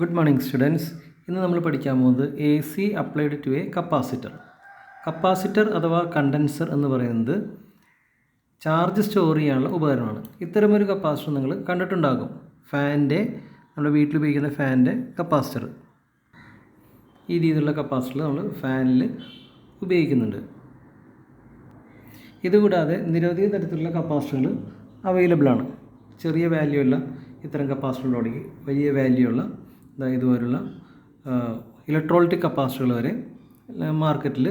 Good morning students. ഇന്ന് നമ്മൾ പഠിക്കാൻ പോകുന്നത് A C applied to a capacitor. Capacitor അഥവാ കണ്ടൻസർ എന്ന് പറയുന്നത് ചാർജ് സ്റ്റോർ ചെയ്യാനുള്ള ഉപകരണമാണ്. ഇത്തരമൊരു കപ്പാസിറ്റർ നിങ്ങൾ കണ്ടിട്ടുണ്ടാകും. നമ്മുടെ വീട്ടിൽ ഉപയോഗിക്കുന്ന ഫാനിൻ്റെ കപ്പാസിറ്റർ. ഈ രീതിയിലുള്ള കപ്പാസിറ്റർ നമ്മൾ ഫാനിൽ ഉപയോഗിക്കുന്നുണ്ട്. ഇതുകൂടാതെ നിരവധി തരത്തിലുള്ള കപ്പാസിറ്ററുകൾ അവൈലബിൾ ആണ്. ചെറിയ വാല്യൂ ഉള്ള ഇത്തരം കപ്പാസിറ്ററുകളോടേക്ക് വലിയ വാല്യൂ ഉള്ള ഇതുപോലുള്ള ഇലക്ട്രോളിറ്റിക് കപ്പാസിറ്ററുകൾ വരെ മാർക്കറ്റിൽ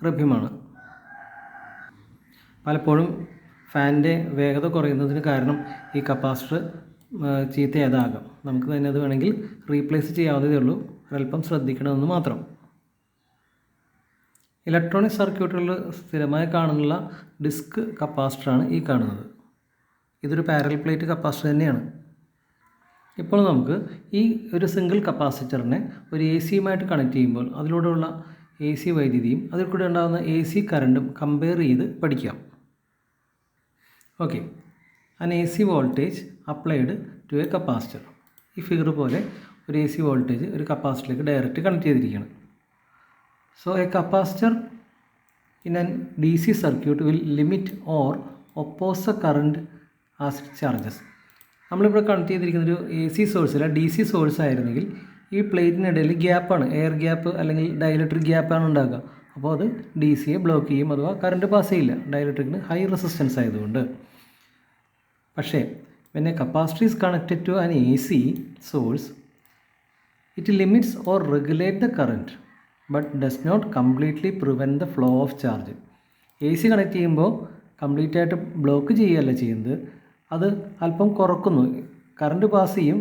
ലഭ്യമാണ്. പലപ്പോഴും ഫാനിൻ്റെ വേഗത കുറയുന്നതിന് കാരണം ഈ കപ്പാസിറ്റർ ചീത്തയാകാം. നമുക്ക് തന്നെ അത് വേണമെങ്കിൽ റീപ്ലേസ് ചെയ്യാവുന്നതേ ഉള്ളൂ. ഒരല്പം ശ്രദ്ധിക്കണമെന്ന് മാത്രം. ഇലക്ട്രോണിക് സർക്യൂട്ടുകളിൽ സ്ഥിരമായി കാണുന്ന ഡിസ്ക് കപ്പാസിറ്ററാണ് ഈ കാണുന്നത്. ഇതൊരു പാരലൽ പ്ലേറ്റ് കപ്പാസിറ്റർ തന്നെയാണ്. ഇപ്പോൾ നമുക്ക് ഈ ഒരു സിംഗിൾ കപ്പാസിറ്ററിനെ ഒരു എ സിയുമായിട്ട് കണക്ട് ചെയ്യുമ്പോൾ അതിലൂടെയുള്ള എ സി വൈദ്യുതിയും അതിൽ കൂടെ ഉണ്ടാകുന്ന എ സി കറണ്ടും കമ്പയർ ചെയ്ത് പഠിക്കാം. Okay, an A C voltage applied to a capacitor. ഈ ഫിഗർ പോലെ ഒരു എ സി വോൾട്ടേജ് ഒരു കപ്പാസിറ്ററിലേക്ക് ഡയറക്റ്റ് കണക്ട് ചെയ്തിരിക്കുകയാണ്. So a capacitor in an D C circuit will limit or oppose a current as it charges. നമ്മളിവിടെ connect ചെയ്തിരിക്കുന്ന ഒരു A C സോഴ്സല്ല, ഡി സി സോഴ്സ് ആയിരുന്നെങ്കിൽ ഈ പ്ലേറ്റിനിടയിൽ ഗ്യാപ്പാണ്, എയർ ഗ്യാപ്പ് അല്ലെങ്കിൽ ഡയലക്ട്രിക് ഗ്യാപ്പാണ് ഉണ്ടാകുക. അപ്പോൾ അത് ഡി സിയെ ബ്ലോക്ക് ചെയ്യും, അഥവാ കറണ്ട് പാസ് ചെയ്യില്ല, ഡയലക്ട്രിക്കിന് ഹൈ റെസിസ്റ്റൻസ് ആയതുകൊണ്ട്. പക്ഷേ when a capacitor is connected to an AC source, it limits or regulate the current but does not completely prevent the flow of charge. A C connect ചെയ്യുമ്പോൾ complete ആയിട്ട് block ചെയ്യുകയല്ല ചെയ്യുന്നത്, അത് അല്പം കുറക്കുന്നു. Current pass ചെയ്യും,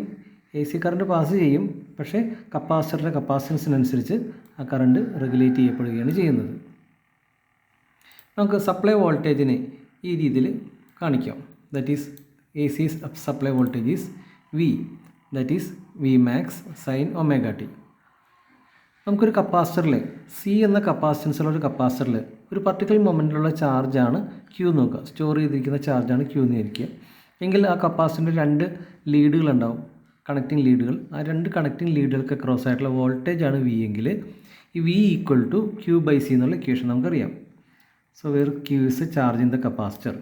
A C current pass ചെയ്യും, പക്ഷേ കപ്പാസിറ്ററിൻ്റെ കപ്പാസിറ്റൻസിനനുസരിച്ച് ആ current regulate ചെയ്യപ്പെടുകയാണ് ചെയ്യുന്നത്. നമുക്ക് സപ്ലൈ വോൾട്ടേജിനെ ഈ രീതിയിൽ കാണിക്കാം. That is A C supply voltage is V, that is V max sine omega T. നമുക്കൊരു കപ്പാസിറ്ററിൽ സി എന്ന കപ്പാസിറ്റൻസുള്ള ഒരു കപ്പാസിറ്ററിൽ ഒരു പർട്ടിക്കുലർ മൊമെൻറ്റിലുള്ള ചാർജാണ് ക്യൂ നോക്കുക, സ്റ്റോർ ചെയ്തിരിക്കുന്ന ചാർജാണ് ക്യൂ എന്ന് വിചാരിക്കുക. എങ്കിൽ ആ കപ്പാസിറ്ററിൻ്റെ 2 ലീഡുകളുണ്ടാവും, കണക്റ്റിംഗ് ലീഡുകൾ. ആ 2 കണക്റ്റിംഗ് ലീഡുകൾക്ക് ക്രോസ് ആയിട്ടുള്ള വോൾട്ടേജാണ് വി എങ്കിൽ ഈ V equal to Q by C എന്നുള്ള ഇക്വേഷൻ നമുക്കറിയാം. So where Q is a charge in the capacitor.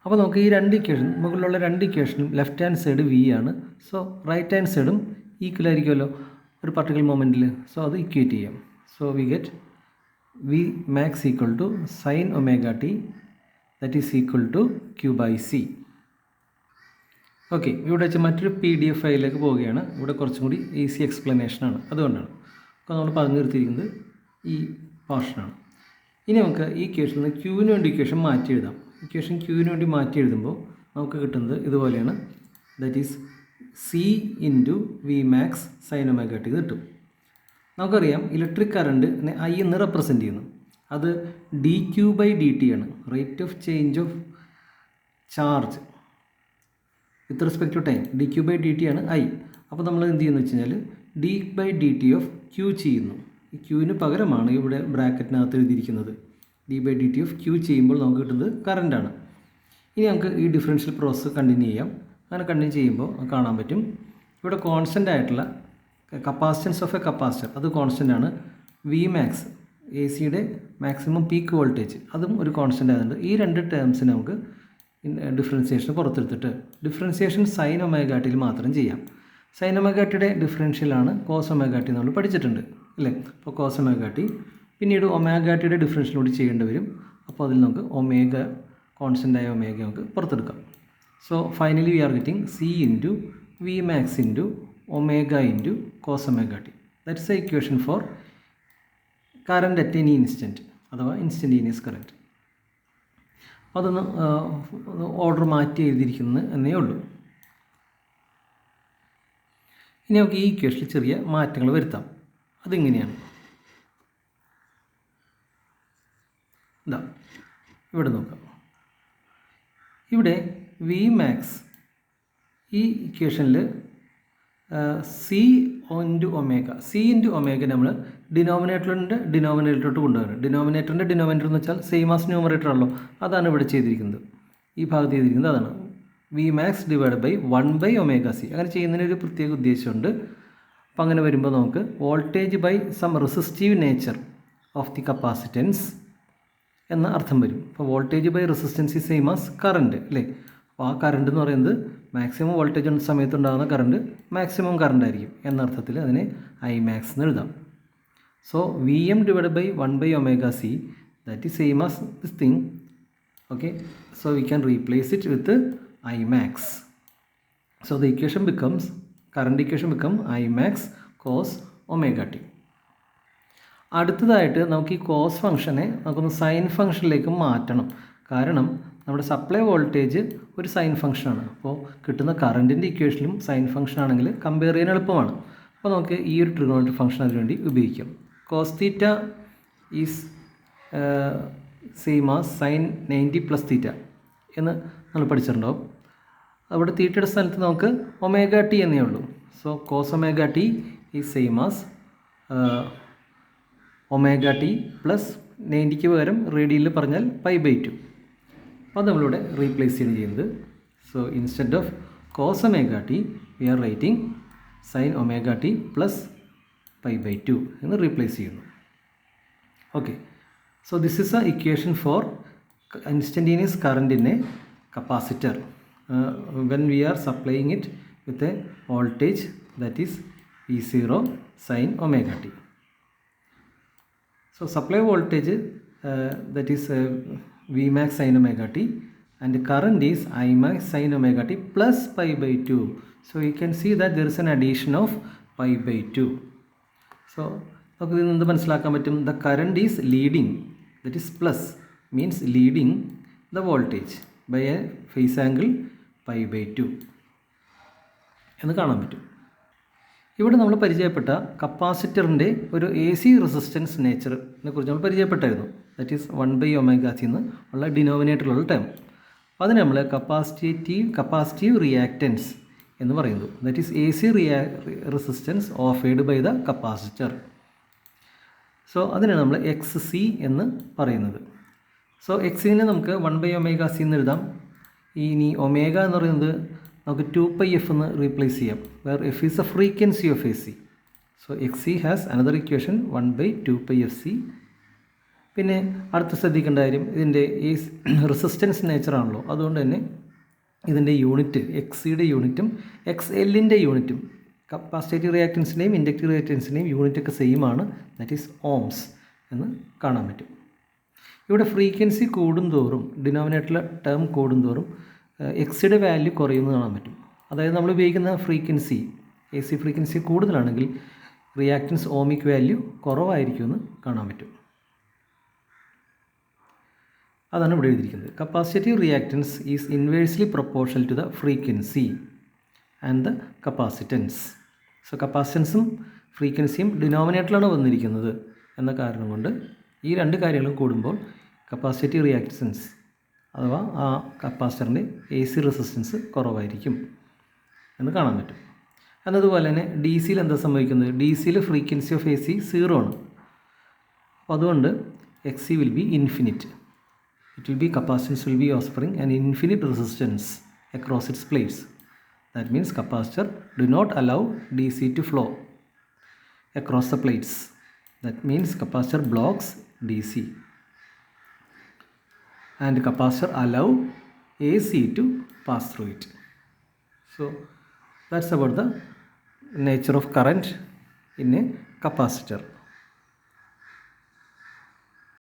അപ്പോൾ നമുക്ക് ഈ 2 ഇക്വേഷൻ, മുകളിലുള്ള 2 ഇക്വേഷനും ലെഫ്റ്റ് ഹാൻഡ് സൈഡ് വി ആണ്. സോ റൈറ്റ് ഹാൻഡ് സൈഡും ഈക്വൽ ആയിരിക്കുമല്ലോ ഒരു പർട്ടിക്കുലർ മൊമെൻറ്റിൽ. സോ അത് ഇക്വേറ്റ് ചെയ്യാം. So we get V max equal to sine omega T, that is equal to Q by C. Okay, ഇവിടെ വെച്ച് മറ്റൊരു PDF ഫയലിലേക്ക് പോവുകയാണ്. ഇവിടെ കുറച്ചും കൂടി ഈസി എക്സ്പ്ലനേഷനാണ്, അതുകൊണ്ടാണ്. അപ്പോൾ നമ്മൾ പറഞ്ഞു നിർത്തിയിരിക്കുന്നത് ഈ പോർഷനാണ്. ഇനി നമുക്ക് ഈ ഇക്വേഷനിൽ നിന്ന് ക്യൂവിന് വേണ്ടി ഇക്വേഷൻ മാറ്റി എഴുതാം. ഇക്വേഷൻ ക്യൂവിന് വേണ്ടി മാറ്റി എഴുതുമ്പോൾ നമുക്ക് കിട്ടുന്നത് ഇതുപോലെയാണ്. That is C into V max sine omega t കിട്ടും. നമുക്കറിയാം ഇലക്ട്രിക് കറണ്ട് ഐ എന്ന് റെപ്രസെൻറ്റ് ചെയ്യുന്നു. അത് d q by d t ആണ്, rate of change of charge with respect to time. D q by d t ആണ് I. അപ്പോൾ നമ്മൾ എന്ത് ചെയ്യുന്നു വെച്ച് കഴിഞ്ഞാൽ d by d t of q ചെയ്യുന്നു. ഈ ക്യൂവിന് പകരമാണ് ഇവിടെ ബ്രാക്കറ്റിനകത്ത് എഴുതിയിരിക്കുന്നത്. D by d t of q ചെയ്യുമ്പോൾ നമുക്ക് കിട്ടുന്നത് കറണ്ടാണ്. ഇനി നമുക്ക് ഈ ഡിഫറൻഷ്യൽ പ്രോസസ്സ് കണ്ടിന്യൂ ചെയ്യാം. അങ്ങനെ കണ്ടിന്യൂ ചെയ്യുമ്പോൾ കാണാൻ പറ്റും ഇവിടെ കോൺസ്റ്റൻ്റ് ആയിട്ടുള്ള കപ്പാസിറ്റൻസ് ഓഫ് എ കപ്പാസിറ്റർ, അത് കോൺസ്റ്റൻ്റ് ആണ്. വി മാക്സ് എ സിയുടെ മാക്സിമം പീക്ക് വോൾട്ടേജ്, അതും ഒരു കോൺസ്റ്റൻ്റ് ആയതുകൊണ്ട് ഈ 2 ടേംസിന് നമുക്ക് ഡിഫറൻസിയേഷൻ പുറത്തെടുത്തിട്ട് ഡിഫറൻസിയേഷൻ സൈൻ ഒമേഗ ടിയിൽ മാത്രം ചെയ്യാം. സൈൻ ഒമേഗ ടിയുടെ ഡിഫറൻഷ്യലാണ് കോസ് ഒമേഗ ടി നമ്മൾ പഠിച്ചിട്ടുണ്ട് അല്ലേ. അപ്പോൾ കോസ് ഒമേഗ ടി, പിന്നീട് ഒമേഗ ടിയുടെ ഡിഫറൻഷ്യൽ കൂടി ചെയ്യേണ്ടി വരും. അപ്പോൾ അതിൽ നമുക്ക് ഒമേഗ, കോൺസ്റ്റൻ്റായ ഒമേഗ നമുക്ക് പുറത്തെടുക്കാം. So finally we are getting C into V max into omega into cos omega t. That's a equation for current at any instant അഥവാ ഇൻസ്റ്റൻറ്റേനിയസ് കറണ്ട്. അതൊന്ന് ഓർഡർ മാറ്റി എഴുതിയിരിക്കുന്നത് എന്നേ ഉള്ളൂ. ഇനി നമുക്ക് ഈ ഇക്വേഷനിൽ ചെറിയ മാറ്റങ്ങൾ വരുത്താം. അതിങ്ങനെയാണ്. ഇതാ ഇവിടെ നോക്കാം. ഇവിടെ വി മാക്സ് ഈ ഇക്വേഷനിൽ C into omega, C into omega നമ്മൾ ഡിനോമിനേറ്ററിലോട്ട് കൊണ്ടുവരണം. ഡിനോമിനേറ്റർ എന്ന് വെച്ചാൽ സെയിം ആസ് ന്യൂമറേറ്റർ ആണല്ലോ, അതാണ് ഇവിടെ ചെയ്തിരിക്കുന്നത്. ഈ ഭാഗത്ത് ചെയ്തിരിക്കുന്നത് അതാണ്. V max divide by 1/ωc. അങ്ങനെ ചെയ്യുന്നതിനൊരു പ്രത്യേക ഉദ്ദേശമുണ്ട്. അപ്പോൾ അങ്ങനെ വരുമ്പോൾ നമുക്ക് voltage by some resistive nature of the capacitance എന്ന അർത്ഥം വരും. അപ്പോൾ വോൾട്ടേജ് ബൈ റെസിസ്റ്റൻസ് ഈ സെയിം ആസ് കറണ്ട് അല്ലേ. അപ്പോൾ ആ കറണ്ട് എന്ന് പറയുന്നത് മാക്സിമം വോൾട്ടേജ് ഉള്ള സമയത്തുണ്ടാകുന്ന കറണ്ട് മാക്സിമം കറണ്ട് ആയിരിക്കും എന്ന അർത്ഥത്തിൽ അതിനെ ഐ മാക്സ് എന്ന് എഴുതാം. So V M divide by 1/ωc that is same as this thing. Okay, so we can replace it with I max. So the equation becomes, current equation become I max cos omega T. അടുത്തതായിട്ട് നമുക്ക് ഈ cos ഫംഗ്ഷനെ നമുക്കൊന്ന് sign ഫംഗ്ഷനിലേക്ക് മാറ്റണം. കാരണം നമ്മുടെ supply voltage ഒരു സൈൻ ഫംഗ്ഷനാണ്. അപ്പോൾ കിട്ടുന്ന കറണ്ടിൻ്റെ ഇക്വേഷനും സൈൻ ഫംഗ്ഷൻ ആണെങ്കിൽ കമ്പയർ ചെയ്യാൻ എളുപ്പമാണ്. അപ്പോൾ നമുക്ക് ഈ ഒരു ട്രിഗണോമെട്രിക് ഫംഗ്ഷൻ അതിനുവേണ്ടി ഉപയോഗിക്കാം. Cos theta is same as sine 90 + theta എന്ന് നമ്മൾ പഠിച്ചിട്ടുണ്ടാവും. അവിടെ തീറ്റയുടെ സ്ഥാനത്ത് നമുക്ക് ഒമേഗ ടി എന്നേ ഉള്ളൂ. So cos omega t is same as omega t plus 90ക്ക് പകരം റേഡിയനിൽ പറഞ്ഞാൽ π/2. അപ്പോൾ നമ്മളിവിടെ റീപ്ലേസ് ചെയ്യുന്നത്. So instead of cos omega t we are writing sine omega t plus π/2 എന്ന് റീപ്ലേസ് ചെയ്യുന്നു. Okay, so this is a equation for instantaneous current in a capacitor when we are supplying it with a voltage that is V0 sin omega t. So supply voltage that is V max sin omega t, and current is I max sin omega t plus π/2. So you can see that there is an addition of π/2. So നമുക്ക് ഇതിൽ നിന്ന് മനസ്സിലാക്കാൻ പറ്റും the current is leading, that is plus means leading the voltage by a phase angle π/2 എന്ന് കാണാൻ പറ്റും. ഇവിടെ നമ്മൾ പരിചയപ്പെട്ട കപ്പാസിറ്ററിൻ്റെ ഒരു എ സി റെസിസ്റ്റൻസ് നേച്ചറിനെ കുറിച്ച് നമ്മൾ പരിചയപ്പെട്ടായിരുന്നു. ദാറ്റ് ഈസ് 1/ωc എന്ന് ഉള്ള ഡിനോമിനേറ്ററിലുള്ള ടേം. അതിന് നമ്മൾ കപ്പാസിറ്റീവ് റിയാക്റ്റൻസ് എന്ന് പറയുന്നു. That is A C resistance offered by the capacitor. So അതിനാണ് നമ്മൾ എക്സ് സി എന്ന് പറയുന്നത്. സോ എക്സിനെ നമുക്ക് 1/ωc എന്ന് എഴുതാം. ഇനി ഒമേഗ എന്ന് പറയുന്നത് നമുക്ക് 2πf എന്ന് റീപ്ലേസ് ചെയ്യാം, where F is a frequency of A C. So X C has another equation 1/2πfc. പിന്നെ അടുത്ത് ശ്രദ്ധിക്കേണ്ട കാര്യം, ഇതിൻ്റെ ഈ റെസിസ്റ്റൻസ് നേച്ചറാണല്ലോ, അതുകൊണ്ട് തന്നെ ഇതിൻ്റെ യൂണിറ്റ് എക്സ് സിയുടെ യൂണിറ്റും എക്സ് എല്ലിൻ്റെ യൂണിറ്റും കപ്പാസിറ്റീവ് റിയാക്റ്റൻസിൻ്റെയും ഇൻഡക്റ്റീവ് റിയാക്റ്റൻസിൻ്റെയും യൂണിറ്റൊക്കെ സെയിം ആണ്. ദാറ്റ് ഈസ് ഓംസ് എന്ന് കാണാൻ പറ്റും. ഇവിടെ ഫ്രീക്വൻസി കൂടുന്തോറും, ഡിനോമിനേറ്ററിലെ ടേം കൂടുന്തോറും എക്സിയുടെ വാല്യൂ കുറയുമെന്ന് കാണാൻ പറ്റും. അതായത് നമ്മൾ ഉപയോഗിക്കുന്ന ഫ്രീക്വൻസി എ സി ഫ്രീക്വൻസി കൂടുതലാണെങ്കിൽ റിയാക്റ്റൻസ് ഓമിക് വാല്യൂ കുറവായിരിക്കുമെന്ന് കാണാൻ പറ്റും. അതാണ് ഇവിടെ എഴുതിയിരിക്കുന്നത്. Capacitive reactance is inversely proportional to the frequency and the capacitance. So കപ്പാസിറ്റൻസും ഫ്രീക്വൻസിയും ഡിനോമിനേറ്ററിലാണ് വന്നിരിക്കുന്നത് എന്ന കാരണം കൊണ്ട് ഈ രണ്ട് കാര്യങ്ങളും കൂടുമ്പോൾ കപ്പാസിറ്റീവ് റിയാക്റ്റൻസ് അഥവാ ആ കപ്പാസിറ്ററിൻ്റെ എ സി റെസിസ്റ്റൻസ് കുറവായിരിക്കും എന്ന് കാണാൻ പറ്റും. എന്നതുപോലെ തന്നെ ഡി സിയിൽ എന്താ സംഭവിക്കുന്നത്? ഡി സിയിൽ ഫ്രീക്വൻസി ഓഫ് എ സി 0 ആണ്. അപ്പോൾ അതുകൊണ്ട് X C will be infinite. It will be capacitance will be offering an infinite resistance across its plates. That means capacitor do not allow D C to flow across the plates. That means capacitor blocks DC and capacitor allow AC to pass through it. So that's about the nature of current in a capacitor.